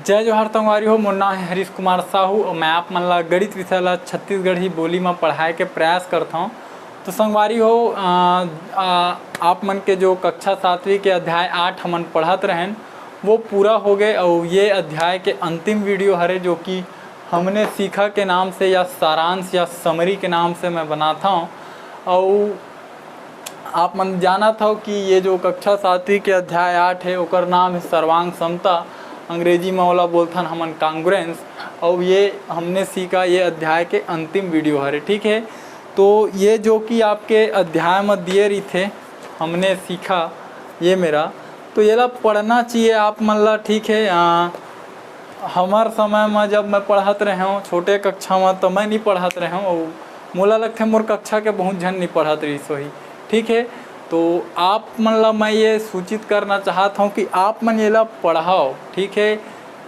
जय जोहार संगवारी हो। मोर नाम है हरीश कुमार साहू और मैं आप मन ला गणित विषय ला छत्तीसगढ़ी बोली में पढ़ाए के प्रयास करता हूँ। तो संगवारी हो आप मन के जो कक्षा 7वीं के अध्याय 8 हमन पढ़त रहें वो पूरा हो गए और ये अध्याय के अंतिम वीडियो हरे जो कि हमने सीखा के नाम से या सारांश या समरी के नाम से मैं बनाता हूँ। और आप मन जाना था कि ये जो कक्षा 7वीं के अध्याय 8 है ओकर नाम है सर्वांग समता, अंग्रेजी में वाला बोलथन हमन कांग्रेंस। और ये हमने सीखा ये अध्याय के अंतिम वीडियो हरे, ठीक है। तो ये जो कि आपके अध्याय में दिए रही थे हमने सीखा ये मेरा, तो ये ला पढ़ना चाहिए आप मन ला, ठीक है। हमार समय में जब मैं पढ़त रहे हूँ छोटे कक्षा में तो मैं नहीं पढ़त रहे हूँ और मोला लगता है मोर कक्षा के बहुत जन नहीं पढ़त रही सोही, ठीक है। तो आप मन ला मैं ये सूचित करना चाहता हूँ कि आप मन ये ला पढ़ाओ, ठीक है।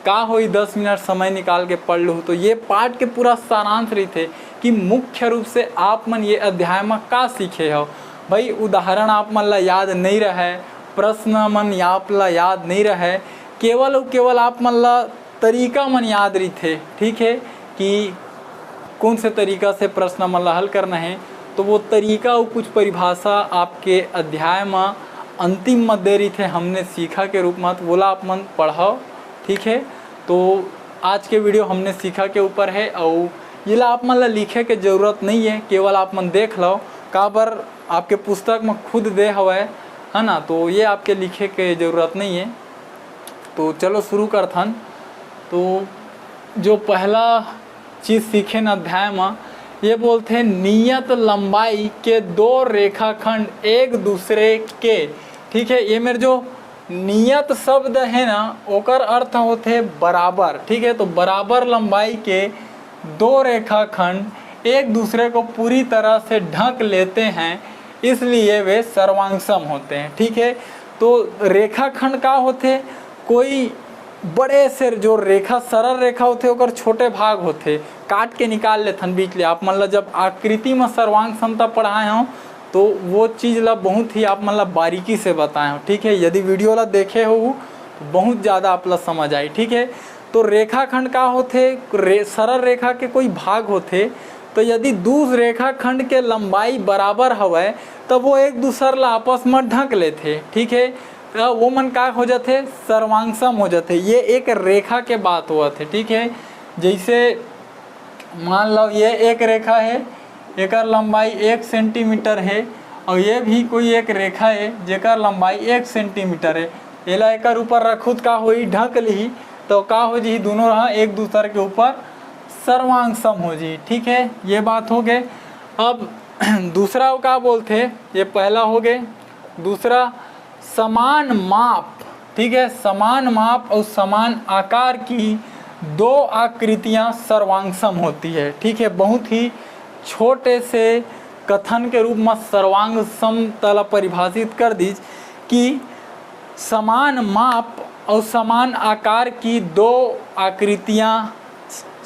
का होई 10 मिनट समय निकाल के पढ़ लो तो ये पाठ के पूरा सारांश रही थे कि मुख्य रूप से आप मन ये अध्याय में का सीखे हो। भाई उदाहरण आप मन ला याद नहीं रहे, प्रश्न मन आप ला याद नहीं रहे, केवल और केवल आप मन ला तरीका मन याद रही थे, ठीक है, कि कौन से तरीका से प्रश्न मन ला हल करना है। तो वो तरीका और कुछ परिभाषा आपके अध्याय में अंतिम में दे रही थे हमने सीखा के रूप में, तो बोला आप मन पढ़ाओ, ठीक है। तो आज के वीडियो हमने सीखा के ऊपर है और ये ला आप मन ला लिखे के ज़रूरत नहीं है, केवल आप मन देख लो का बार आपके पुस्तक में खुद दे हुआ है ना, तो ये आपके लिखे के ज़रूरत नहीं है। तो चलो शुरू करथन। तो जो पहला चीज़ सीखे न अध्याय में ये बोलते हैं नियत लंबाई के 2 रेखाखंड एक दूसरे के, ठीक है। ये मेरे जो नियत शब्द है ना ओकर अर्थ होते बराबर, ठीक है। तो बराबर लंबाई के 2 रेखाखंड एक दूसरे को पूरी तरह से ढक लेते हैं, इसलिए वे सर्वांगसम होते हैं, ठीक है। तो रेखाखंड का होते, कोई बड़े से जो रेखा सरल रेखा होते ओकर छोटे भाग होते, काट के निकाल लेथन बीच ले। आप मन ला जब आकृति में सर्वांग समता पढ़ाए हों तो वो चीज़ ला बहुत ही आप मन ला बारीकी से बताए हो, ठीक है। यदि वीडियो ला देखे हो तो बहुत ज़्यादा आप ला समझ आई, ठीक है। तो रेखाखंड का होते सरल रेखा के कोई भाग होते, तो यदि दूसरे रेखाखंड के लंबाई बराबर हवे तब वो एक दूसरे ला आपस में ढक लेते, ठीक है। वो मन का हो जाते सर्वांगसम हो जाते। ये एक रेखा के बात हुआ थे, ठीक है। जैसे मान लो ये एक रेखा है, एक लंबाई 1 सेंटीमीटर है और ये भी कोई एक रेखा है जेकर लंबाई 1 सेंटीमीटर है। एला एक ऊपर रखुत का होई ढक ली तो का हो जी दोनों रहा एक दूसरे के ऊपर सर्वांगसम हो जी, ठीक है। ये बात हो गए। अब दूसरा का बोलते, ये पहला हो गए। दूसरा समान माप, ठीक है। समान माप और समान आकार की 2 आकृतियां सर्वांगसम होती है, ठीक है। बहुत ही छोटे से कथन के रूप में सर्वांग समता परिभाषित कर दीज कि समान माप और समान आकार की 2 आकृतियां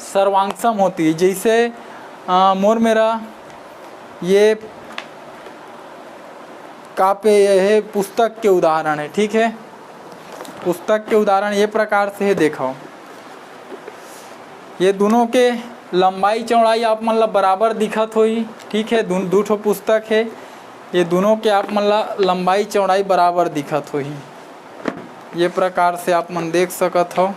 सर्वांगसम होती है। जैसे मेरा ये का पे है पुस्तक के उदाहरण है, ठीक है। पुस्तक के उदाहरण ये प्रकार से है, देखो ये दोनों के लंबाई चौड़ाई आप मन ला बराबर दिखत होई, ठीक है। दो ठो पुस्तक है, ये दोनों के आप मन ला लंबाई चौड़ाई बराबर दिखत होई, ये प्रकार से आप मन देख सकत हो।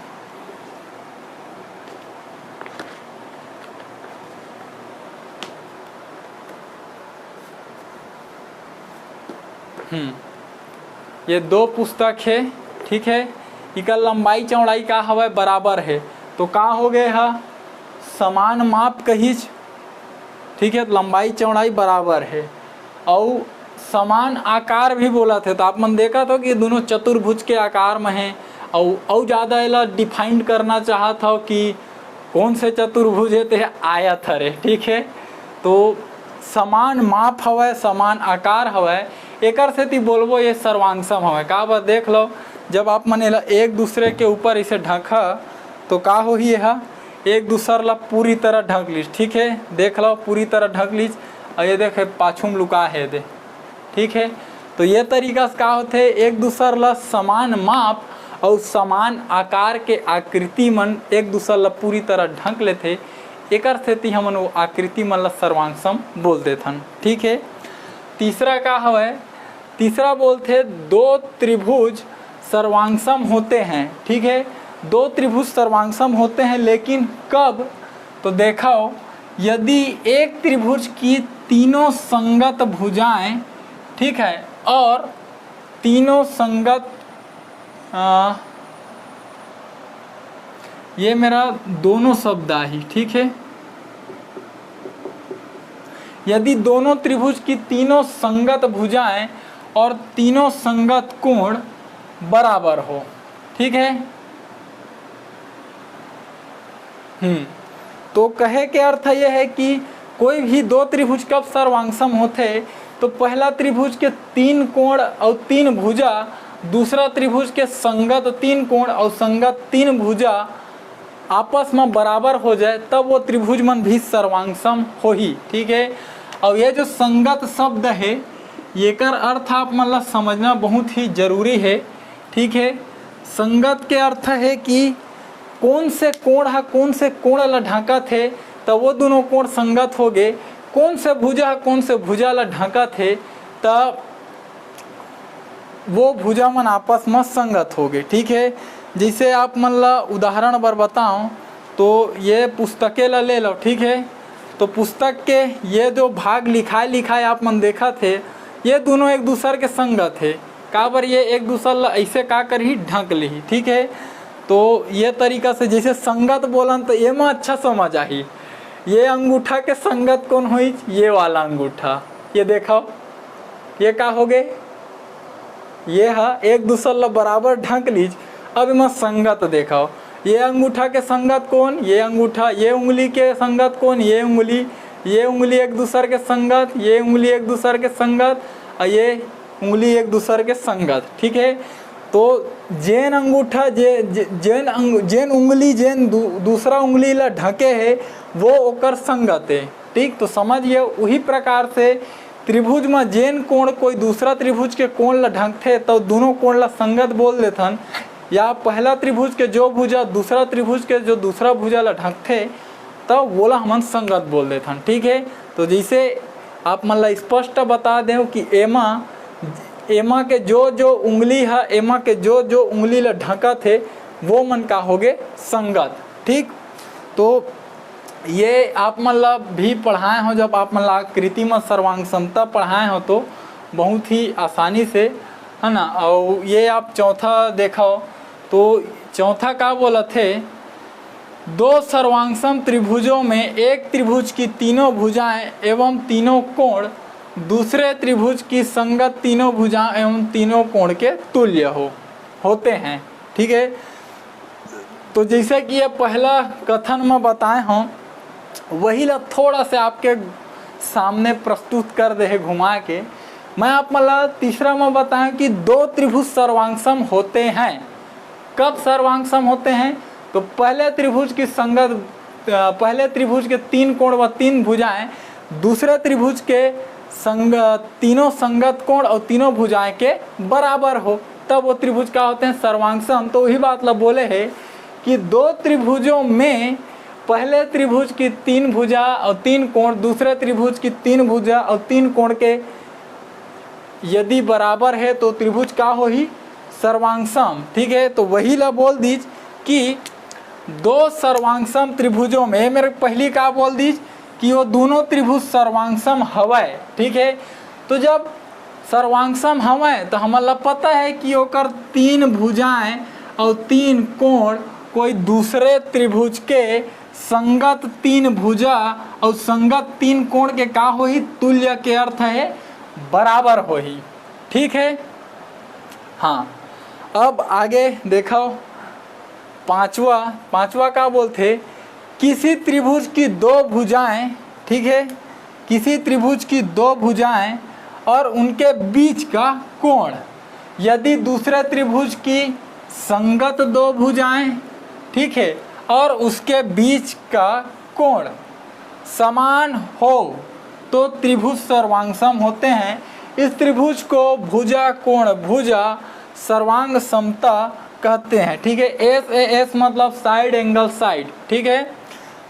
ये 2 पुस्तक है, ठीक है। इनका लंबाई चौड़ाई का हवा बराबर है तो का हो गए है समान माप कहीच, ठीक है। लंबाई चौड़ाई बराबर है और समान आकार भी बोला थे। तो आप मन देखा तो कि दोनों चतुर्भुज के आकार में है और ज़्यादा इला डिफाइंड करना चाहता हो कि कौन से चतुर्भुज है तो आयत है, ठीक है। तो समान माप हवा समान आकार हवा एकर से ती बोलबो ये सर्वांगसम हवे। का बात देख लो जब आप मन एक दूसरे के ऊपर इसे ढका तो का हो ही है एक दूसरे ला पूरी तरह ढक लीज, ठीक है। देख लो पूरी तरह ढक लीज और ये देखे पाछुम लुका है दे, ठीक है। तो ये तरीका से का होते एक दूसरे ला समान माप और समान आकार के आकृति मन एक दूसर ला पूरी तरह ढक लेथे, एकर सेती हमन वो आकृति मन ला सर्वांग बोल देथन। ठीक है। तीसरा का हवय, तीसरा बोलते दो त्रिभुज सर्वांग होते हैं। ठीक है, दो त्रिभुज सर्वांग होते हैं, लेकिन कब? तो देखो, यदि एक त्रिभुज की तीनों संगत भुजाएं, ठीक है, और तीनों संगत ये मेरा दोनों शब्द ही, ठीक है, यदि दोनों त्रिभुज की तीनों संगत भुजाएं और तीनों संगत कोण बराबर हो। ठीक है। तो कहे के अर्थ यह है कि कोई भी दो त्रिभुज कब सर्वांग होते, तो पहला त्रिभुज के तीन कोण और तीन भुजा, दूसरा त्रिभुज के संगत तीन कोण और संगत तीन भुजा आपस में बराबर हो जाए, तब वो त्रिभुज मन भी सर्वांग हो ही। ठीक है। और ये जो संगत शब्द है, ये कर अर्थ आप मन ला समझना बहुत ही जरूरी है। ठीक है। संगत के अर्थ है कि कौन से कोण है कौन से कोण ला ढाका थे, तो वो दोनों कोण संगत हो गए। कौन से भुजा कौन से भुजा ला ढाका थे, तब वो भुजा मन आपस में संगत हो गए। ठीक है। जैसे आप मन ला उदाहरण बर बताऊं, तो ये पुस्तकें ला ले लो। ठीक है। तो पुस्तक के ये जो भाग लिखाए आप मन देखा थे, ये दोनों एक दूसरे के संगत है। काबर ये एक दूसरे ला ऐसे का कर ही ढक ली। ठीक है। तो ये तरीका से जैसे संगत बोलन, तो ये में अच्छा समझ आई। ये अंगूठा के संगत कौन हुई? ये वाला अंगूठा। ये देखो, ये का हो गए, ये है एक दूसरे ला बराबर ढक लीज। अब मैं संगत देखो, ये अंगूठा के संगत कौन? ये अंगूठा। ये उंगली के संगत कौन? ये उंगली। ये उंगली एक दूसरे के संगत, ये उंगली एक दूसरे के संगत, और ये उंगली एक दूसरे के संगत। ठीक है। तो जेन अंगूठा जेन उंगली जेन दूसरा उंगली ला ढके है, वो ओकर संगत है। ठीक। तो समझिए, वही प्रकार से त्रिभुज में जेन कोण कोई दूसरा त्रिभुज के कोण ला ढकथे, तो दोनों कोण ला संगत बोल देथन। या पहला त्रिभुज के जो भुजा दूसरा त्रिभुज के जो दूसरा भुजा ला ढकथे, तो बोला हमन संगत बोल देथन। ठीक है। तो जैसे आप मन ला स्पष्ट बता दें कि एमा के जो उंगली है, एमा के जो उंगली ला ढका थे, वो मन का हो गए संगत। ठीक। तो ये आप मन ला भी पढ़ाए हो, जब आप मन ला आकृति में सर्वांग समता पढ़ाए हो, तो बहुत ही आसानी से, है ना। और ये आप चौथा देखो, तो चौथा का बोला थे, दो सर्वांगसम त्रिभुजों में एक त्रिभुज की तीनों भुजाएं एवं तीनों कोण दूसरे त्रिभुज की संगत तीनों भुजाएं एवं तीनों कोण के तुल्य होते हैं। ठीक है। तो जैसे कि ये पहला कथन में बताए हों, वही ला थोड़ा से आपके सामने प्रस्तुत कर दे घुमा के। मैं आप मला तीसरा में बताएं कि दो त्रिभुज सर्वांगसम होते हैं। कब सर्वांगसम होते हैं? तो पहले त्रिभुज की संगत, पहले त्रिभुज के तीन कोण व तीन भुजाएं दूसरे त्रिभुज के तीनों संगत कोण और तीनों भुजाएं के बराबर हो, तब वो त्रिभुज का होते हैं सर्वांगसम। तो वही बात ला बोले है कि दो त्रिभुजों में पहले त्रिभुज की तीन भुजा और तीन कोण दूसरे त्रिभुज की तीन भुजा और तीन कोण के यदि बराबर है, तो त्रिभुज का हो ही सर्वांगसम। ठीक है। तो वही ला बोल दीज कि दो सर्वांगसम त्रिभुजों में, मेरे पहली का बोल दीज कि वो दोनों त्रिभुज सर्वांगसम हवय। ठीक है। तो जब सर्वांगसम हवय, तो हमारा पता है कि ओकर तीन भुजाएं और तीन कोण कोई दूसरे त्रिभुज के संगत तीन भुजा और संगत तीन कोण के का हो ही तुल्य, के अर्थ है बराबर हो ही। ठीक है। हाँ, अब आगे देखो, पांचवा का बोलते, किसी त्रिभुज की दो भुजाएं, ठीक है, किसी त्रिभुज की दो भुजाएं और उनके बीच का कोण यदि दूसरे त्रिभुज की संगत दो भुजाएं, ठीक है, और उसके बीच का कोण समान हो, तो त्रिभुज सर्वांगसम होते हैं। इस त्रिभुज को भुजा कोण भुजा सर्वांग समता कहते हैं। ठीक है, SAS मतलब साइड एंगल साइड। ठीक है,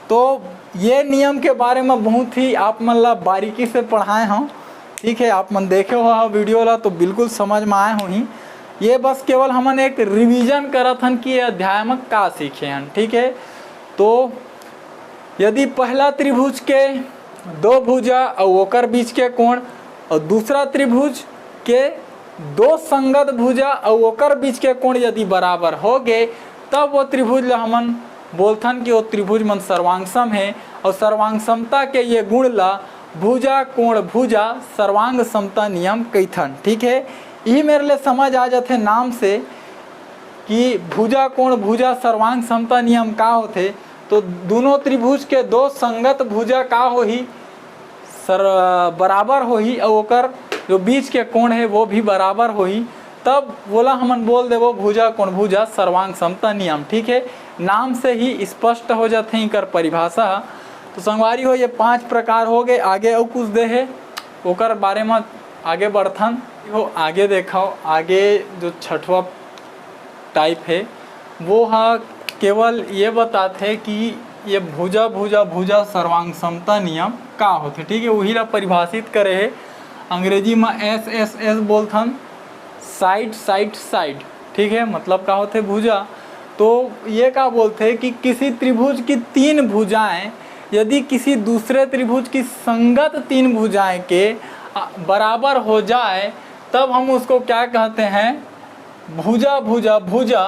तो ये नियम के बारे में बहुत ही आप मतलब बारीकी से पढ़ाए हों। ठीक है, आप मन देखे हो वीडियो ला तो बिल्कुल समझ में आए हो ही। ये बस केवल हमन एक रिवीजन करत हन कि अध्याय में का सीखे हन। ठीक है, तो यदि पहला त्रिभुज के दो भुजा और ओकर बीच के कोण और दूसरा त्रिभुज के दो संगत भुजा और ओकर बीच के कोण यदि बराबर हो गए, तब वो त्रिभुज ला हमन बोलथन कि वो त्रिभुज मन सर्वांग सम है। और सर्वांग समता के ये गुण ला भुजा कोण भुजा सर्वांग समता नियम कथन। ठीक है, यही मेरे लिए समझ आ जाते नाम से कि भुजा कोण भुजा सर्वांग समता नियम का होते। तो दोनों त्रिभुज के दो संगत भुजा का हो ही बराबर हो ही और ओकर जो बीच के कोण है वो भी बराबर हो ही, तब बोला हमन बोल देवो भुजा कोण भुजा सर्वांग समता नियम। ठीक है, नाम से ही स्पष्ट हो जाते हैं इकर परिभाषा। तो संगवारी हो ये 5 प्रकार हो गए। आगे और कुछ दे है ओकर बारे में आगे बढ़थन हो। आगे देखाओ, आगे जो 6वां टाइप है वो हाँ केवल ये बताते कि ये भुजा भुजा भुजा सर्वांग समता नियम का होते। ठीक है, वही ला परिभाषित करे है। अंग्रेजी में SSS बोलथन साइड साइड साइड। ठीक है, मतलब का होते भुजा। तो ये का बोलते कि किसी त्रिभुज की 3 भुजाएं यदि किसी दूसरे त्रिभुज की संगत 3 भुजाएं के बराबर हो जाए, तब हम उसको क्या कहते हैं, भुजा भुजा भुजा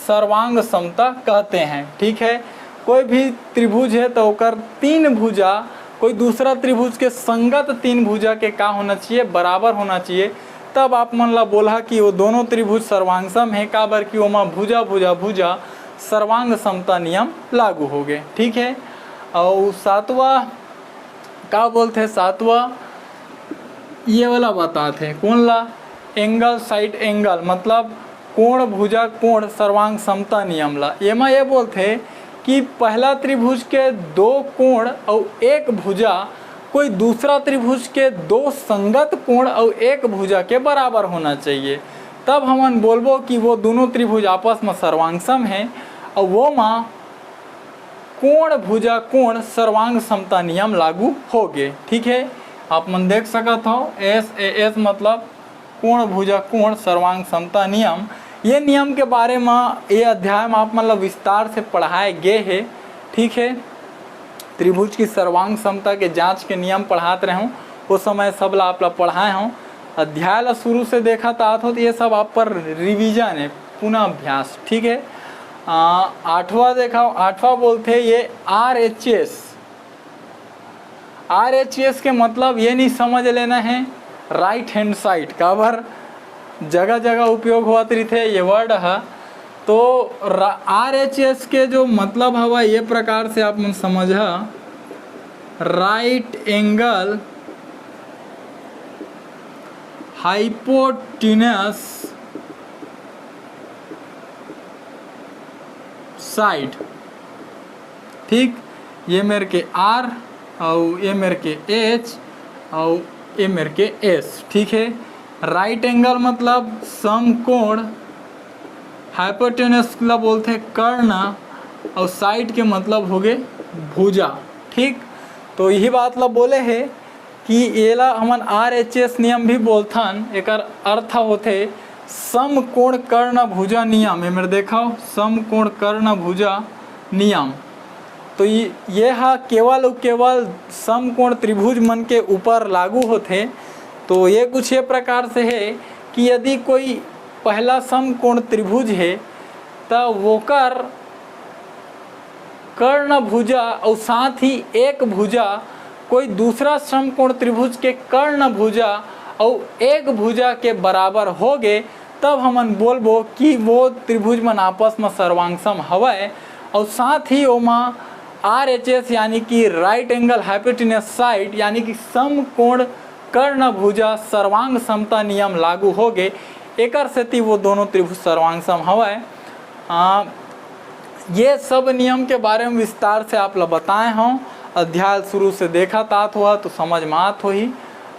सर्वांग समता कहते हैं। ठीक है, कोई भी त्रिभुज है तो ओकर 3 भुजा कोई दूसरा त्रिभुज के संगत 3 भुजा के का होना चाहिए, बराबर होना चाहिए। तब आप मन ला बोला कि वो दोनों त्रिभुज सर्वांग सम है, का बर कि ओमा भुजा भुजा भुजा सर्वांग समता नियम लागू हो गए। ठीक है, और 7वां का बोलते हैं, 7वां ये वाला बताते हैं कौन ला, एंगल साइड एंगल मतलब कोण भुजा कोण सर्वांग समता नियम ला। ये में ये बोलते कि पहला त्रिभुज के 2 कोण और 1 भुजा कोई दूसरा त्रिभुज के 2 संगत कोण और 1 भुजा के बराबर होना चाहिए। तब हमन बोलबो कि वो दोनों त्रिभुज आपस में सर्वांग सम है और वो माँ कोण भुजा कोण सर्वांग समता नियम लागू हो गए। ठीक है, आप मन देख सकत हो SAS मतलब कोण भुजा कोण सर्वांग समता नियम। ये नियम के बारे में ये अध्याय में आप मतलब विस्तार से पढ़ाए गए है। ठीक है, त्रिभुज की सर्वांग समता के जांच के नियम पढ़ाते रहूँ, उस समय सब ला आप लोग पढ़ाए हों। अध्याय ला शुरू से देखा था तो ये सब आप पर रिवीजन है, पुनः अभ्यास। ठीक है, 8वां देखाओ। 8वां बोलते हैं ये RHS। RHS के मतलब ये नहीं समझ लेना है राइट हैंड साइड का बार जगह जगह उपयोग हुआ थे ये वर्ड है। तो RHS के जो मतलब हवा ये प्रकार से आप मन समझा, राइट एंगल हाइपोटेन्यूस साइड। ठीक, ये मेरे के R और ये मेरे के H और ये मेरे के S। ठीक है, राइट एंगल मतलब समकोण, हाइपोटेन्यूस ला बोलते हैं कर्ण और साइड के मतलब हो गए भुजा। ठीक, तो यही बात ला बोले है कि ये ला हमन RHS नियम भी बोलथन। एक अर्थ होते समकोण कर्ण भुजा नियम। ये मेरे देखाओ समकोण कर्ण भुजा नियम। तो ये हा केवल और केवल समकोण त्रिभुज मन के ऊपर लागू होते। तो ये कुछ ये प्रकार से है कि यदि कोई पहला समकोण त्रिभुज है तो वोकर कर्ण भुजा और साथ ही एक भुजा कोई दूसरा समकोण त्रिभुज के कर्ण भुजा और एक भुजा के बराबर हो गए, तब हमन बोलबो कि वो त्रिभुज मन आपस में सर्वांग सम हवय। और साथ ही ओमा RHS यानी कि राइट एंगल हाइपोटेन्यूस साइड यानी कि समकोण कर्ण भुजा सर्वांग समता नियम लागू हो गए। एकर सेती वो दोनों त्रिभुज सर्वांग सम हवय। ये सब नियम के बारे में विस्तार से आप लोग बताए हों। अध्याय शुरू से देखा तात हुआ तो समझ में आत हो ही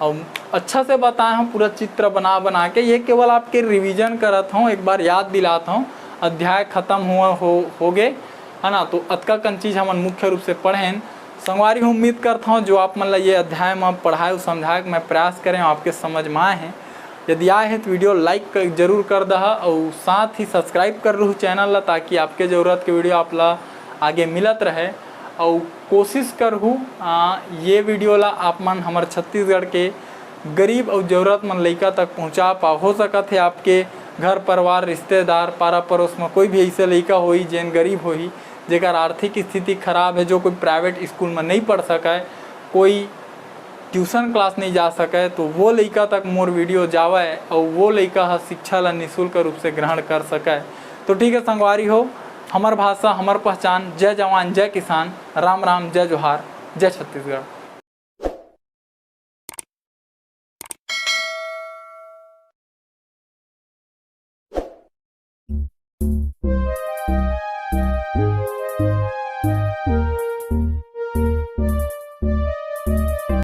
और अच्छा से बताए हों पूरा चित्र बना बना के। ये केवल आपके रिवीजन करत हूँ, एक बार याद दिलाता हूँ। अध्याय खत्म हुआ हो गए है ना। तो अतका कन चीज़ हमन मुख्य रूप से पढ़ें संगवारी हूँ। उम्मीद करता हूँ जो आप मतलब ये अध्याय में पढ़ाए समझाए मैं प्रयास करें आपके समझ में आए हैं। यदि आए हैं तो वीडियो लाइक जरूर कर दहा और साथ ही सब्सक्राइब कर रहू चैनल ला, ताकि आपके ज़रूरत के वीडियो आप ला आगे मिलत रहे। और कोशिश करहूँ ये वीडियो ला आप मन हमारे छत्तीसगढ़ के गरीब और ज़रूरतमंद लड़का तक पहुँचा पा। हो सकत है आपके घर परिवार रिश्तेदार पारा पड़ोस में कोई भी ऐसे लड़का होई जैन गरीब होई, जेकर आर्थिक स्थिति खराब है, जो कोई प्राइवेट स्कूल में नहीं पढ़ सके, कोई ट्यूशन क्लास नहीं जा सके, तो वो लड़का तक मोर वीडियो जावे और वो लड़का शिक्षा ला निःशुल्क रूप से ग्रहण कर सके। तो ठीक है संगवारी हो, हमार भाषा हमार पहचान। जय जवान जय किसान, राम राम जय जोहार, जय छत्तीसगढ़।